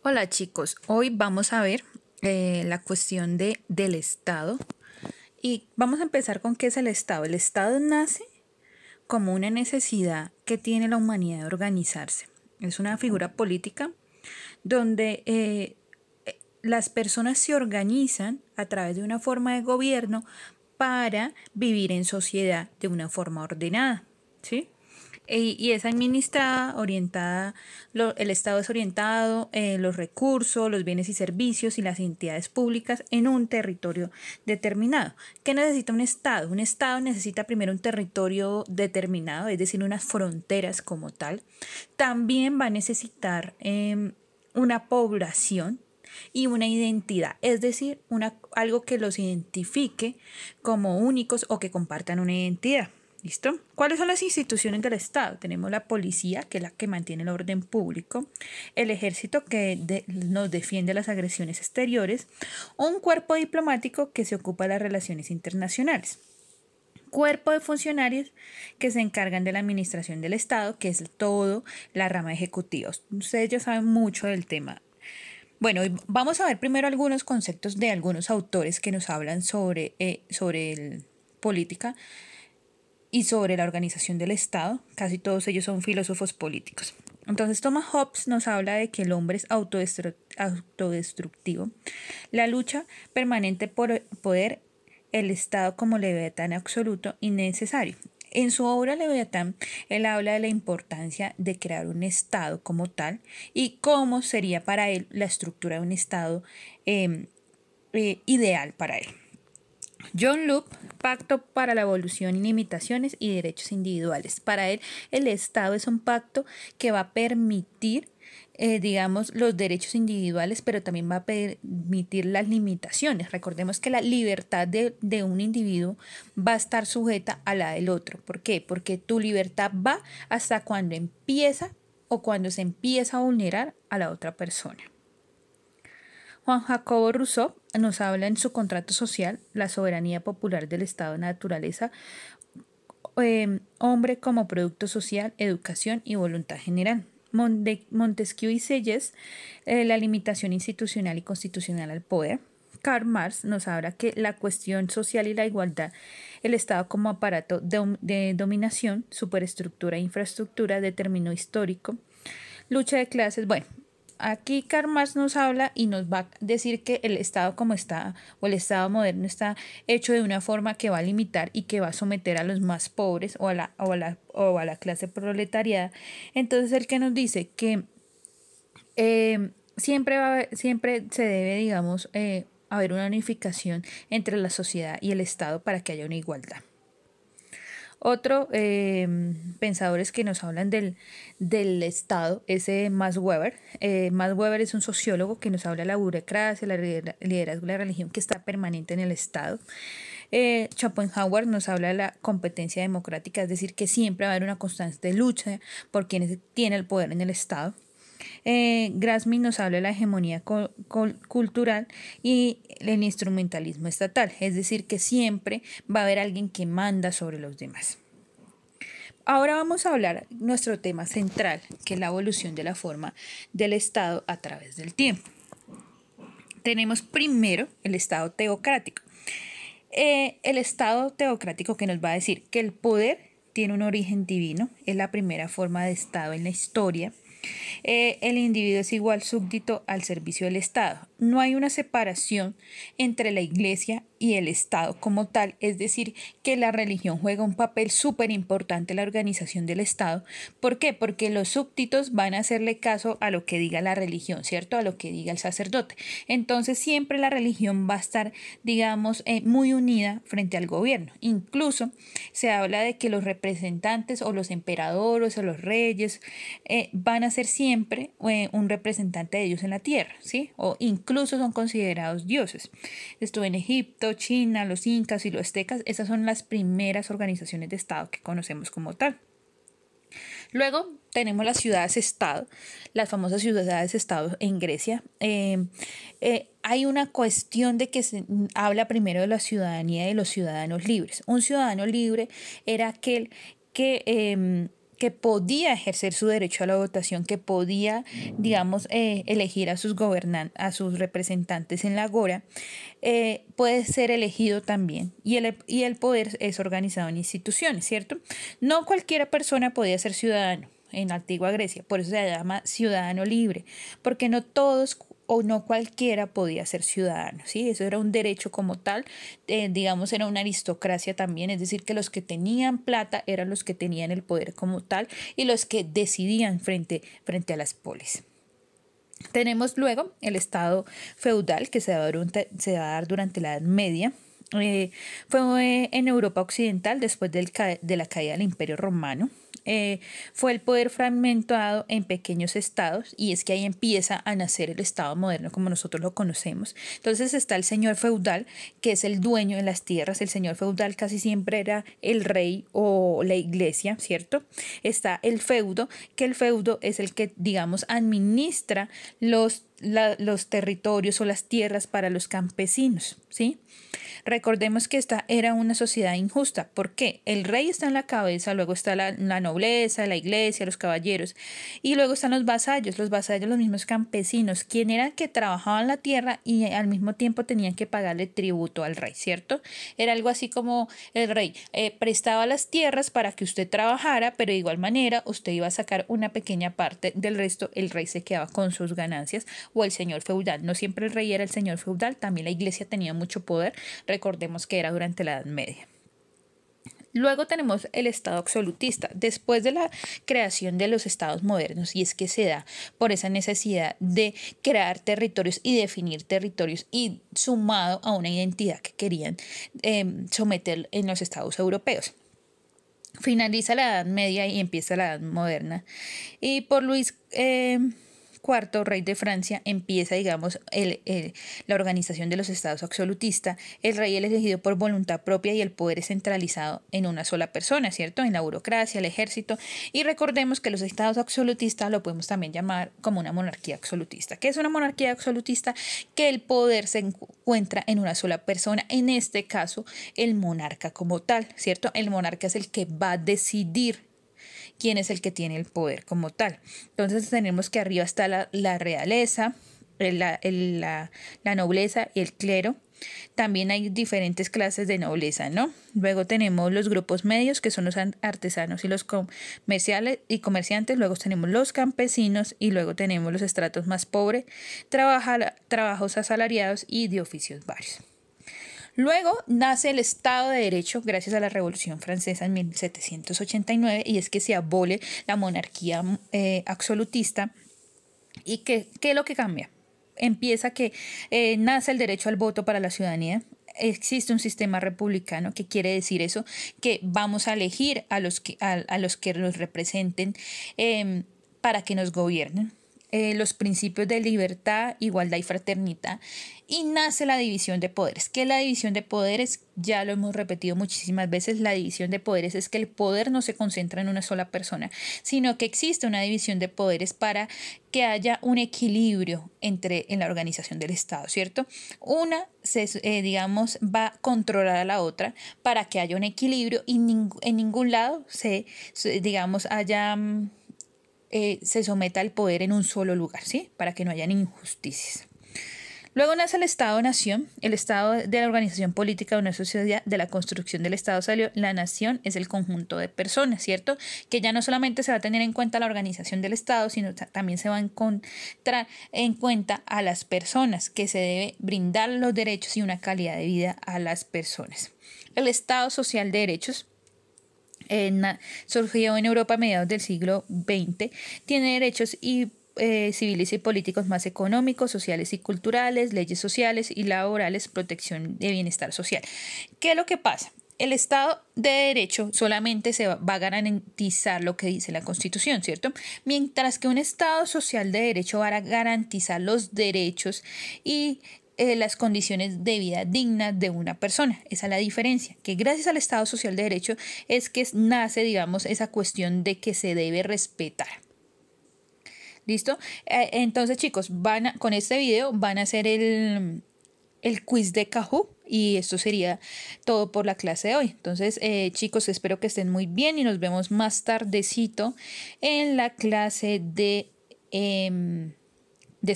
Hola chicos, hoy vamos a ver la cuestión del Estado y vamos a empezar con qué es el Estado. El Estado nace como una necesidad que tiene la humanidad de organizarse. Es una figura política donde las personas se organizan a través de una forma de gobierno para vivir en sociedad de una forma ordenada, ¿sí? Y es administrada, orientada, el Estado es orientado, los recursos, los bienes y servicios y las entidades públicas en un territorio determinado. ¿Qué necesita un Estado? Un Estado necesita primero un territorio determinado, es decir, unas fronteras como tal. También va a necesitar una población y una identidad, es decir, algo que los identifique como únicos o que compartan una identidad. ¿Listo? ¿Cuáles son las instituciones del Estado? Tenemos la policía, que es la que mantiene el orden público, el ejército, que nos defiende las agresiones exteriores, un cuerpo diplomático que se ocupa de las relaciones internacionales. Cuerpo de funcionarios que se encargan de la administración del Estado, que es todo la rama ejecutiva. Ustedes ya saben mucho del tema. Bueno, vamos a ver primero algunos conceptos de algunos autores que nos hablan sobre política y sobre la organización del Estado. Casi todos ellos son filósofos políticos. Entonces Thomas Hobbes nos habla de que el hombre es autodestructivo. La lucha permanente por poder, el Estado como leviatán absoluto y necesario. En su obra Leviatán, él habla de la importancia de crear un Estado como tal y cómo sería para él la estructura de un Estado ideal para él. John Locke, Pacto para la Evolución y Limitaciones y Derechos Individuales. Para él, el Estado es un pacto que va a permitir, digamos, los derechos individuales, pero también va a permitir las limitaciones. Recordemos que la libertad de un individuo va a estar sujeta a la del otro. ¿Por qué? Porque tu libertad va hasta cuando empieza o cuando se empieza a vulnerar a la otra persona. Juan Jacobo Rousseau nos habla en su contrato social, la soberanía popular del Estado de naturaleza, hombre como producto social, educación y voluntad general. Montesquieu y Selles, la limitación institucional y constitucional al poder. Karl Marx nos habla que la cuestión social y la igualdad, el Estado como aparato de dominación, superestructura e infraestructura, determinó histórico, lucha de clases, bueno. Aquí Karl Marx nos habla y nos va a decir que el Estado como está, o el Estado moderno está hecho de una forma que va a limitar y que va a someter a los más pobres o a la clase proletariada. Entonces el que nos dice que siempre se debe, digamos, haber una unificación entre la sociedad y el Estado para que haya una igualdad. Otro pensadores que nos hablan del Estado es Max Weber. Max Weber es un sociólogo que nos habla de la burocracia, la liderazgo, la religión que está permanente en el Estado. Schopenhauer nos habla de la competencia democrática, es decir, que siempre va a haber una constante lucha por quienes tienen el poder en el Estado. Gramsci nos habla de la hegemonía cultural y el instrumentalismo estatal, es decir, que siempre va a haber alguien que manda sobre los demás. Ahora vamos a hablar de nuestro tema central, que es la evolución de la forma del Estado a través del tiempo. Tenemos primero el Estado teocrático. El Estado teocrático que nos va a decir que el poder tiene un origen divino, es la primera forma de Estado en la historia. El individuo es igual súbdito al servicio del Estado. No hay una separación entre la Iglesia y el Estado como tal, es decir, que la religión juega un papel súper importante en la organización del Estado. ¿Por qué? Porque los súbditos van a hacerle caso a lo que diga la religión, ¿cierto? A lo que diga el sacerdote. Entonces siempre la religión va a estar, digamos, muy unida frente al gobierno. Incluso se habla de que los representantes o los emperadores o los reyes van a ser siempre un representante de ellos en la tierra, ¿sí? O incluso son considerados dioses. Estuvo en Egipto, China, los incas y los aztecas. Esas son las primeras organizaciones de Estado que conocemos como tal. Luego tenemos las ciudades-estado, las famosas ciudades-estado en Grecia. Hay una cuestión de que se habla primero de la ciudadanía y de los ciudadanos libres. Un ciudadano libre era aquel que que podía ejercer su derecho a la votación, que podía, digamos, elegir a sus a sus representantes en la Agora, puede ser elegido también. Y el poder es organizado en instituciones, ¿cierto? No cualquier persona podía ser ciudadano en la antigua Grecia, por eso se llama ciudadano libre, porque no todos o no cualquiera podía ser ciudadano, ¿sí? Eso era un derecho como tal, digamos, era una aristocracia también, es decir, que los que tenían plata eran los que tenían el poder como tal y los que decidían frente a las polis. Tenemos luego el estado feudal que se va a dar durante la Edad Media. Fue en Europa Occidental después de la caída del Imperio Romano. Fue el poder fragmentado en pequeños estados y es que ahí empieza a nacer el estado moderno como nosotros lo conocemos. Entonces está el señor feudal, que es el dueño de las tierras. El señor feudal casi siempre era el rey o la iglesia, ¿cierto? Está el feudo, que el feudo es el que, digamos, administra los territorios o las tierras para los campesinos, ¿sí? Recordemos que esta era una sociedad injusta. ¿Por qué? El rey está en la cabeza, luego está la nobleza, la iglesia, los caballeros, y luego están los vasallos, los mismos campesinos, quien eran que trabajaban la tierra y al mismo tiempo tenían que pagarle tributo al rey, ¿cierto? Era algo así como el rey prestaba las tierras para que usted trabajara, pero de igual manera usted iba a sacar una pequeña parte del resto, el rey se quedaba con sus ganancias, o el señor feudal. No siempre el rey era el señor feudal, también la iglesia tenía mucho poder. Recordemos que era durante la Edad Media. Luego tenemos el Estado absolutista, después de la creación de los estados modernos, y es que se da por esa necesidad de crear territorios y definir territorios y sumado a una identidad que querían someter en los estados europeos. Finaliza la Edad Media y empieza la Edad Moderna. Y por Luis IV, rey de Francia, empieza, digamos, la organización de los estados absolutistas. El rey es elegido por voluntad propia y el poder es centralizado en una sola persona, ¿cierto? En la burocracia, el ejército. Y recordemos que los estados absolutistas lo podemos también llamar como una monarquía absolutista. ¿Qué es una monarquía absolutista? Que el poder se encuentra en una sola persona, en este caso, el monarca como tal, ¿cierto? El monarca es el que va a decidir quién es el que tiene el poder como tal. Entonces tenemos que arriba está la realeza, la nobleza y el clero. También hay diferentes clases de nobleza, ¿no? Luego tenemos los grupos medios, que son los artesanos y los comerciantes. Luego tenemos los campesinos y luego tenemos los estratos más pobres, trabajos asalariados y de oficios varios. Luego nace el Estado de Derecho gracias a la Revolución Francesa en 1789 y es que se abole la monarquía absolutista. ¿Y qué es lo que cambia? Empieza que nace el derecho al voto para la ciudadanía. Existe un sistema republicano, que quiere decir eso, que vamos a elegir a los que los representen para que nos gobiernen. Los principios de libertad, igualdad y fraternidad, y nace la división de poderes. ¿Qué es la división de poderes? Ya lo hemos repetido muchísimas veces. La división de poderes es que el poder no se concentra en una sola persona, sino que existe una división de poderes para que haya un equilibrio en la organización del Estado, ¿cierto? Una, digamos, va a controlar a la otra para que haya un equilibrio y en ningún lado digamos, se someta al poder en un solo lugar, ¿sí? Para que no hayan injusticias. Luego nace el Estado-Nación, el Estado de la organización política de una sociedad. De la construcción del Estado salió la nación, es el conjunto de personas, ¿cierto? Que ya no solamente se va a tener en cuenta la organización del Estado, sino también se va a encontrar en cuenta a las personas, que se debe brindar los derechos y una calidad de vida a las personas. El Estado social de derechos surgió en Europa a mediados del siglo XX, tiene derechos civiles y políticos más económicos, sociales y culturales, leyes sociales y laborales, protección de bienestar social. ¿Qué es lo que pasa? El Estado de Derecho solamente va a garantizar lo que dice la Constitución, ¿cierto? Mientras que un Estado social de derecho va a garantizar los derechos y las condiciones de vida dignas de una persona. Esa es la diferencia, que gracias al Estado social de derecho es que nace, digamos, esa cuestión de que se debe respetar. ¿Listo? Entonces, chicos, con este video van a hacer el quiz de Kahoot. Y esto sería todo por la clase de hoy. Entonces, chicos, espero que estén muy bien y nos vemos más tardecito en la clase de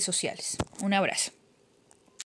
sociales. Un abrazo.